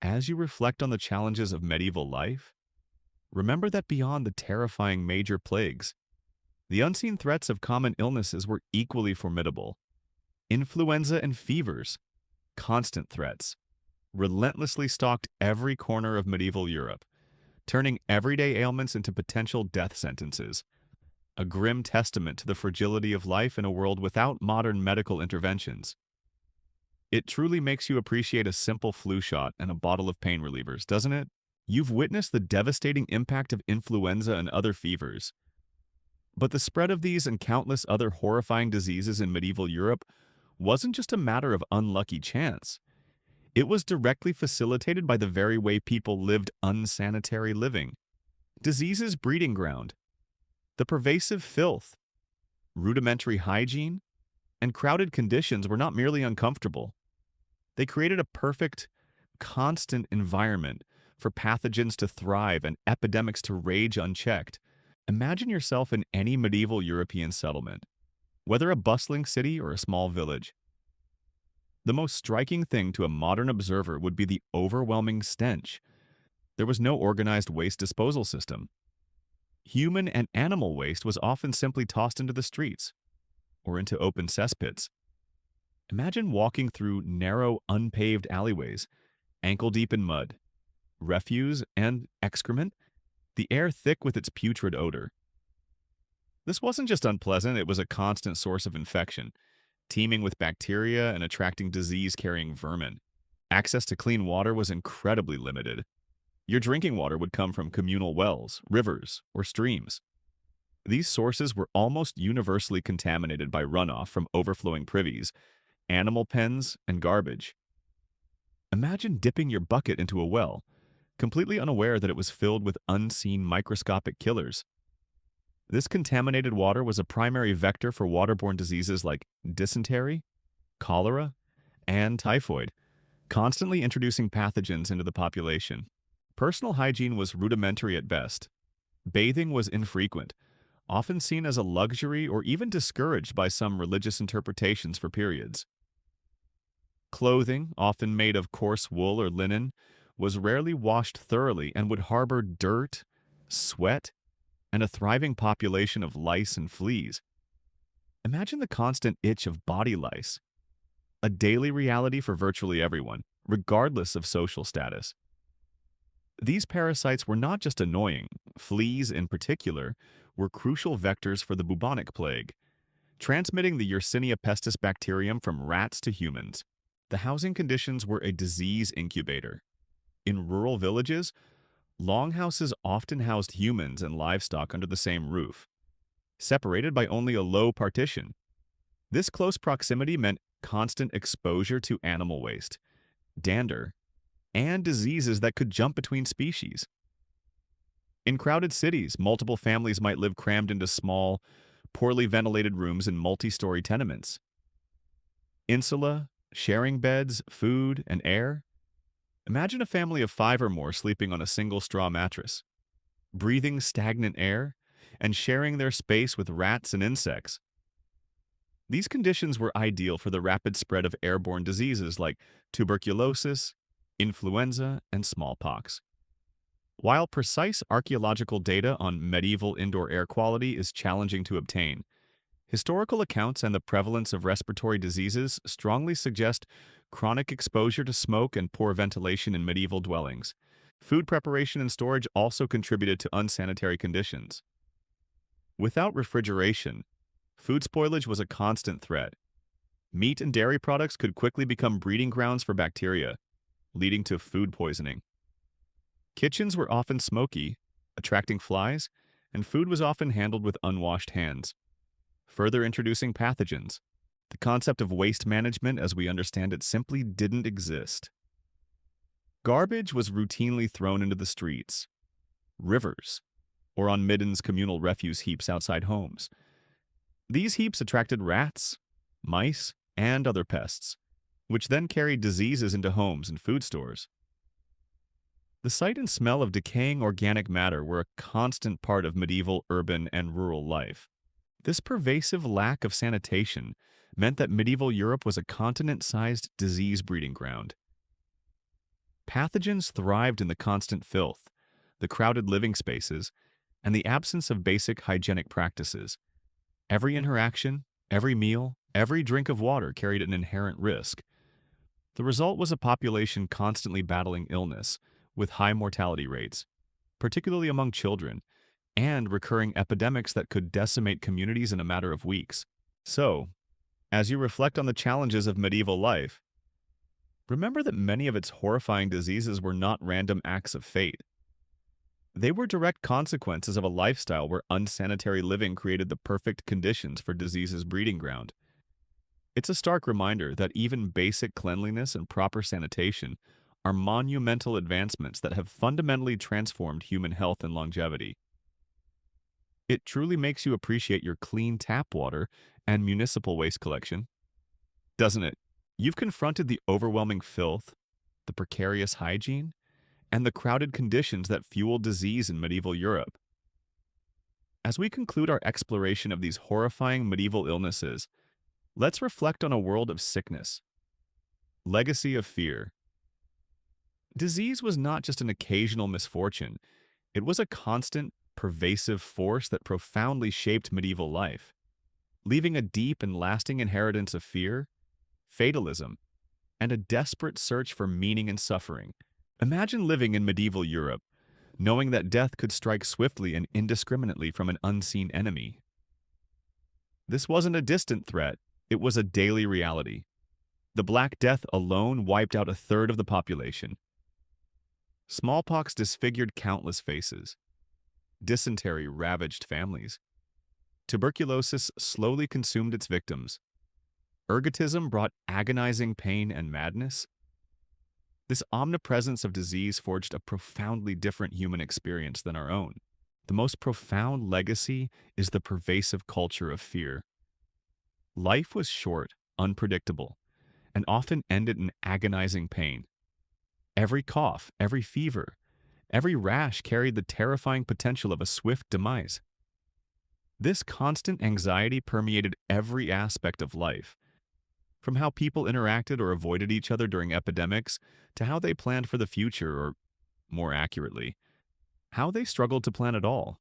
S1: as you reflect on the challenges of medieval life, remember that beyond the terrifying major plagues, the unseen threats of common illnesses were equally formidable. Influenza and fevers, constant threats, relentlessly stalked every corner of medieval Europe, turning everyday ailments into potential death sentences, a grim testament to the fragility of life in a world without modern medical interventions. It truly makes you appreciate a simple flu shot and a bottle of pain relievers, doesn't it? You've witnessed the devastating impact of influenza and other fevers. But the spread of these and countless other horrifying diseases in medieval Europe wasn't just a matter of unlucky chance. It was directly facilitated by the very way people lived unsanitary living. Disease's breeding ground, the pervasive filth, rudimentary hygiene, and crowded conditions were not merely uncomfortable. They created a perfect, constant environment for pathogens to thrive and epidemics to rage unchecked. Imagine yourself in any medieval European settlement, whether a bustling city or a small village. The most striking thing to a modern observer would be the overwhelming stench. There was no organized waste disposal system. Human and animal waste was often simply tossed into the streets or into open cesspits. Imagine walking through narrow, unpaved alleyways, ankle-deep in mud, refuse and excrement, the air thick with its putrid odor. This wasn't just unpleasant, it was a constant source of infection, teeming with bacteria and attracting disease-carrying vermin. Access to clean water was incredibly limited. Your drinking water would come from communal wells, rivers, or streams. These sources were almost universally contaminated by runoff from overflowing privies, animal pens, and garbage. Imagine dipping your bucket into a well, completely unaware that it was filled with unseen microscopic killers. This contaminated water was a primary vector for waterborne diseases like dysentery, cholera, and typhoid, constantly introducing pathogens into the population. Personal hygiene was rudimentary at best. Bathing was infrequent, often seen as a luxury or even discouraged by some religious interpretations for periods. Clothing, often made of coarse wool or linen, was rarely washed thoroughly and would harbor dirt, sweat, and a thriving population of lice and fleas. Imagine the constant itch of body lice, a daily reality for virtually everyone, regardless of social status. These parasites were not just annoying. Fleas, in particular, were crucial vectors for the bubonic plague, transmitting the Yersinia pestis bacterium from rats to humans. The housing conditions were a disease incubator. In rural villages, longhouses often housed humans and livestock under the same roof, separated by only a low partition. This close proximity meant constant exposure to animal waste, dander, and diseases that could jump between species. In crowded cities, multiple families might live crammed into small, poorly ventilated rooms in multi-story tenements. Insula, sharing beds, food, and air. Imagine a family of 5 or more sleeping on a single straw mattress, breathing stagnant air, and sharing their space with rats and insects. These conditions were ideal for the rapid spread of airborne diseases like tuberculosis, influenza, and smallpox. While precise archaeological data on medieval indoor air quality is challenging to obtain, historical accounts and the prevalence of respiratory diseases strongly suggest chronic exposure to smoke and poor ventilation in medieval dwellings. Food preparation and storage also contributed to unsanitary conditions. Without refrigeration, food spoilage was a constant threat. Meat and dairy products could quickly become breeding grounds for bacteria, leading to food poisoning. Kitchens were often smoky, attracting flies, and food was often handled with unwashed hands, further introducing pathogens. The concept of waste management as we understand it simply didn't exist. Garbage was routinely thrown into the streets, rivers, or on middens communal refuse heaps outside homes. These heaps attracted rats, mice, and other pests, which then carried diseases into homes and food stores. The sight and smell of decaying organic matter were a constant part of medieval urban and rural life. This pervasive lack of sanitation meant that medieval Europe was a continent-sized disease breeding ground. Pathogens thrived in the constant filth, the crowded living spaces, and the absence of basic hygienic practices. Every interaction, every meal, every drink of water carried an inherent risk. The result was a population constantly battling illness, with high mortality rates, particularly among children, and recurring epidemics that could decimate communities in a matter of weeks. So, as you reflect on the challenges of medieval life, remember that many of its horrifying diseases were not random acts of fate. They were direct consequences of a lifestyle where unsanitary living created the perfect conditions for disease's breeding ground. It's a stark reminder that even basic cleanliness and proper sanitation are monumental advancements that have fundamentally transformed human health and longevity. It truly makes you appreciate your clean tap water and municipal waste collection, doesn't it? You've confronted the overwhelming filth, the precarious hygiene, and the crowded conditions that fueled disease in medieval Europe. As we conclude our exploration of these horrifying medieval illnesses, let's reflect on a world of sickness. Legacy of fear. Disease was not just an occasional misfortune, it was a constant, pervasive force that profoundly shaped medieval life, leaving a deep and lasting inheritance of fear, fatalism, and a desperate search for meaning and suffering. Imagine living in medieval Europe, knowing that death could strike swiftly and indiscriminately from an unseen enemy. This wasn't a distant threat, it was a daily reality. The Black Death alone wiped out a third of the population. Smallpox disfigured countless faces. Dysentery ravaged families. Tuberculosis slowly consumed its victims. Ergotism brought agonizing pain and madness. This omnipresence of disease forged a profoundly different human experience than our own. The most profound legacy is the pervasive culture of fear. Life was short, unpredictable, and often ended in agonizing pain. Every cough, every fever, every rash carried the terrifying potential of a swift demise. This constant anxiety permeated every aspect of life, from how people interacted or avoided each other during epidemics to how they planned for the future, or, more accurately, how they struggled to plan at all.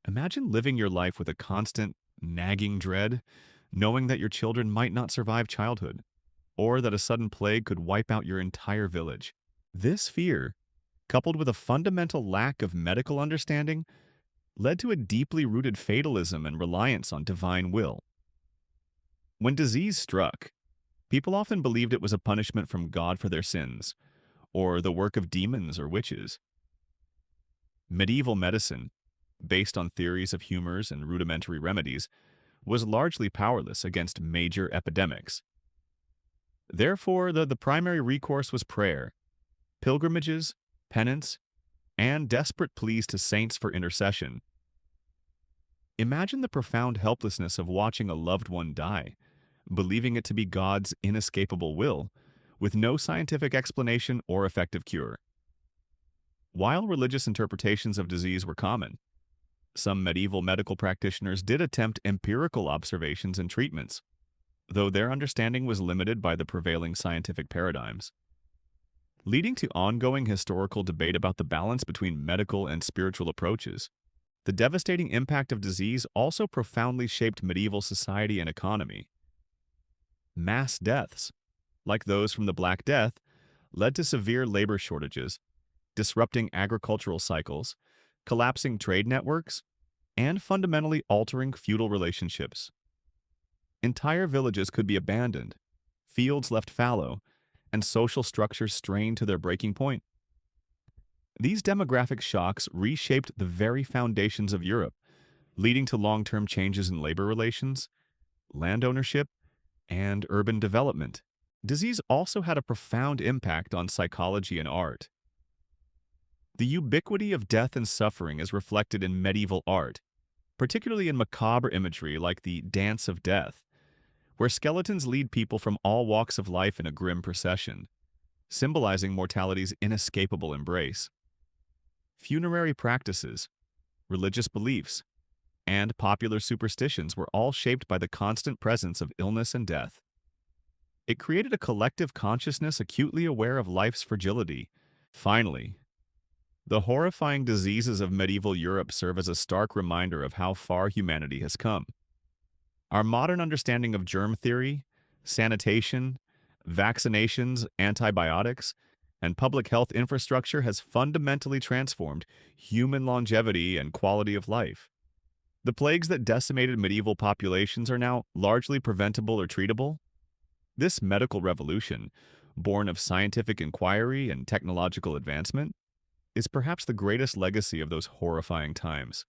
S1: Imagine living your life with a constant, nagging dread, knowing that your children might not survive childhood, or that a sudden plague could wipe out your entire village. This fear, coupled with a fundamental lack of medical understanding, led to a deeply rooted fatalism and reliance on divine will. When disease struck, people often believed it was a punishment from God for their sins, or the work of demons or witches. Medieval medicine, based on theories of humors and rudimentary remedies, was largely powerless against major epidemics. Therefore, the primary recourse was prayer, pilgrimages, penance, and desperate pleas to saints for intercession. Imagine the profound helplessness of watching a loved one die, believing it to be God's inescapable will, with no scientific explanation or effective cure. While religious interpretations of disease were common, some medieval medical practitioners did attempt empirical observations and treatments, though their understanding was limited by the prevailing scientific paradigms, leading to ongoing historical debate about the balance between medical and spiritual approaches. The devastating impact of disease also profoundly shaped medieval society and economy. Mass deaths, like those from the Black Death, led to severe labor shortages, disrupting agricultural cycles, collapsing trade networks, and fundamentally altering feudal relationships. Entire villages could be abandoned, fields left fallow, and social structures strained to their breaking point. These demographic shocks reshaped the very foundations of Europe, leading to long-term changes in labor relations, land ownership, and urban development. Disease also had a profound impact on psychology and art. The ubiquity of death and suffering is reflected in medieval art, particularly in macabre imagery like the Dance of Death, where skeletons lead people from all walks of life in a grim procession, symbolizing mortality's inescapable embrace. Funerary practices, religious beliefs, and popular superstitions were all shaped by the constant presence of illness and death. It created a collective consciousness acutely aware of life's fragility. Finally, the horrifying diseases of medieval Europe serve as a stark reminder of how far humanity has come. Our modern understanding of germ theory, sanitation, vaccinations, antibiotics, and public health infrastructure has fundamentally transformed human longevity and quality of life. The plagues that decimated medieval populations are now largely preventable or treatable. This medical revolution, born of scientific inquiry and technological advancement, is perhaps the greatest legacy of those horrifying times,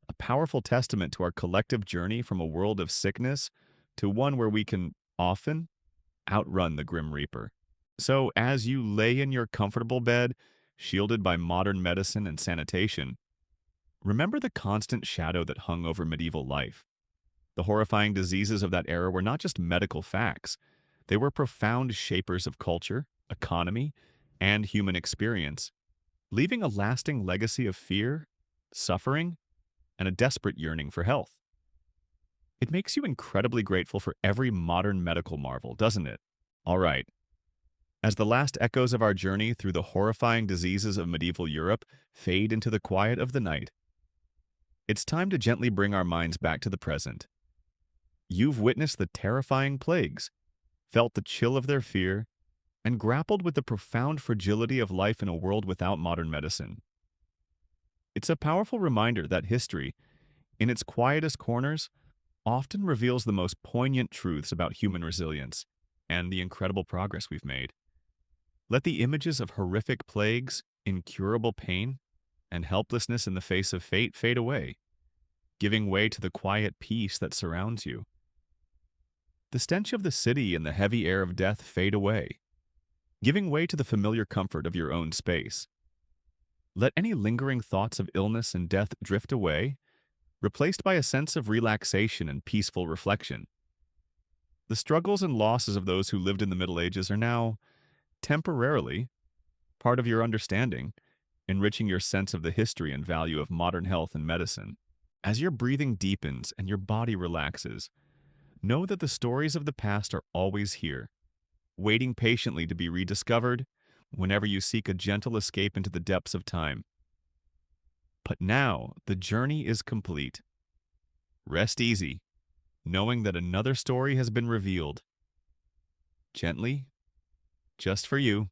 S1: a powerful testament to our collective journey from a world of sickness to one where we can often outrun the Grim Reaper. So, as you lay in your comfortable bed, shielded by modern medicine and sanitation, remember the constant shadow that hung over medieval life. The horrifying diseases of that era were not just medical facts, they were profound shapers of culture, economy, and human experience, leaving a lasting legacy of fear, suffering, and a desperate yearning for health. It makes you incredibly grateful for every modern medical marvel, doesn't it? All right. As the last echoes of our journey through the horrifying diseases of medieval Europe fade into the quiet of the night, it's time to gently bring our minds back to the present. You've witnessed the terrifying plagues, felt the chill of their fear, and grappled with the profound fragility of life in a world without modern medicine. It's a powerful reminder that history, in its quietest corners, often reveals the most poignant truths about human resilience and the incredible progress we've made. Let the images of horrific plagues, incurable pain, and helplessness in the face of fate fade away, giving way to the quiet peace that surrounds you. The stench of the city and the heavy air of death fade away, giving way to the familiar comfort of your own space. Let any lingering thoughts of illness and death drift away, replaced by a sense of relaxation and peaceful reflection. The struggles and losses of those who lived in the Middle Ages are now, temporarily, part of your understanding, enriching your sense of the history and value of modern health and medicine. As your breathing deepens and your body relaxes, know that the stories of the past are always here, waiting patiently to be rediscovered whenever you seek a gentle escape into the depths of time. But now, the journey is complete. Rest easy, knowing that another story has been revealed. Gently, just for you.